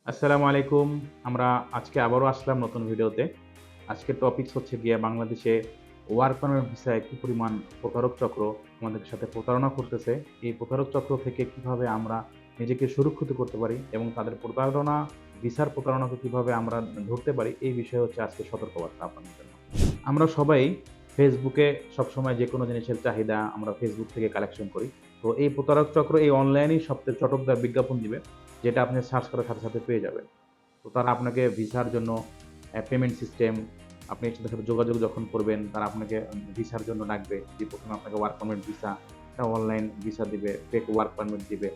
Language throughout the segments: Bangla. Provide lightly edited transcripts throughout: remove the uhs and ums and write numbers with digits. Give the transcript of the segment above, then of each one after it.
আসসালামু আলাইকুম। আমরা আজকে আবারও আসলাম নতুন ভিডিওতে। আজকের টপিকস হচ্ছে গিয়ে বাংলাদেশে ওয়ার্ক পারমিট ভিসায় কি পরিমাণ প্রতারক চক্র আমাদের সাথে প্রতারণা করতেছে। এই প্রতারক চক্র থেকে কিভাবে আমরা নিজেকে সুরক্ষিত করতে পারি এবং তাদের প্রতারণা, ভিসার প্রতারণাকে কিভাবে আমরা ধরতে পারি, এই বিষয়ে হচ্ছে আজকের সতর্কবার্তা আপনাদের জন্য। আমরা সবাই ফেসবুকে সবসময় যেকোনো জিনিসের চাহিদা আমরা ফেসবুক থেকে কালেকশন করি। তো এই প্রতারক চক্র এই অনলাইনেই সবচেয়ে চটকদার বিজ্ঞাপন দিবে, যেটা আপনি সার্চ করার সাথে, সাথে পেয়ে যাবেন। তো তারা আপনাকে ভিসার জন্য পেমেন্ট সিস্টেম, আপনি তাদের সাথে যোগাযোগ যখন করবেন, তারা আপনাকে ভিসার জন্য ডাকবে। যে ১ম এ আপনাকে ওয়ার্ক পারমিট ভিসা, একটা অনলাইন ভিসা দিবে, ফেক ওয়ার্ক পারমিট দিবে।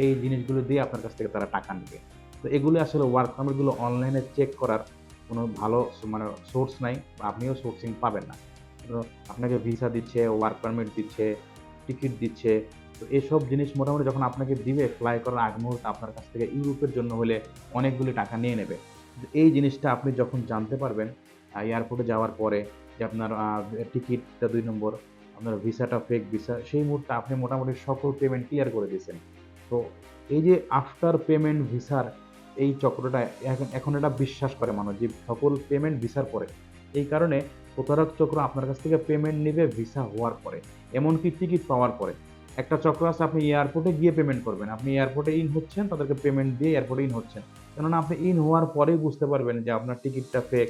এই জিনিসগুলো দিয়ে আপনার কাছ থেকে তারা টাকা নিবে। তো এগুলো আসলে ওয়ার্ক পারমিট গুলো অনলাইনে চেক করার কোনো ভালো মানে সোর্স নাই, বা আপনিও সোর্সিং পাবেন না। তো আপনাকে ভিসা দিচ্ছে, ওয়ার্ক পারমিট দিচ্ছে, টিকিট দিচ্ছে। তো এসব জিনিস মোটামুটি যখন আপনাকে দিবে, ফ্লাই করার আগ মুহূর্তে আপনার কাছ থেকে ইউরোপের জন্য হলে অনেকগুলি টাকা নিয়ে নেবে। কিন্তু এই জিনিসটা আপনি যখন জানতে পারবেন এয়ারপোর্টে যাওয়ার পরে, যে আপনার টিকিটটা ২ নম্বর, আপনার ভিসাটা ফেক ভিসা, সেই মুহূর্তে আপনি মোটামুটি সকল পেমেন্ট ক্লিয়ার করে দিয়েছেন। তো এই যে আফটার পেমেন্ট ভিসার এই চক্রটা এখন এটা বিশ্বাস করে মানুষ, যে সকল পেমেন্ট ভিসার পরে। এই কারণে প্রতারক চক্র আপনার কাছ থেকে পেমেন্ট নিবে ভিসা হওয়ার পরে, এমনকি টিকিট পাওয়ার পরে। একটা চক্র আছে, আপনি এয়ারপোর্টে গিয়ে পেমেন্ট করবেন। আপনি এয়ারপোর্টে ইন হচ্ছেন, তাদেরকে পেমেন্ট দিয়ে এয়ারপোর্টে ইন হচ্ছেন। কেননা আপনি ইন হওয়ার পরেই বুঝতে পারবেন যে আপনার টিকিটটা ফেক।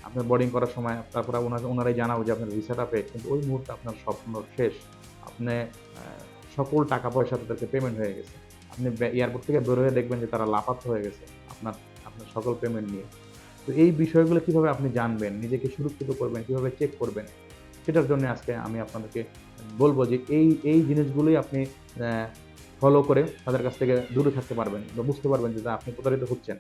আপনার বোর্ডিং করার সময় তারপরে উনারাই জানাবে যে আপনার ভিসাটা ফেক। কিন্তু ওই মুহূর্তে আপনার স্বপ্ন শেষ। আপনি সকল টাকা পয়সা তাদেরকে পেমেন্ট হয়ে গেছে। আপনি এয়ারপোর্ট থেকে বের হয়ে দেখবেন যে তারা লাপাত্তা হয়ে গেছে আপনার আপনার সকল পেমেন্ট নিয়ে। তো এই বিষয়গুলো কিভাবে আপনি জানবেন, নিজেকে সুরক্ষিত করবেন, কিভাবে চেক করবেন, সেটার জন্য আজকে আমি আপনাদেরকে বলব যে এই জিনিসগুলোই আপনি অ্যা ফলো করে তাদের কাছ থেকে দূরে থাকতে পারবেন বা বুঝতে পারবেন যে আপনি প্রতারিত হচ্ছেন।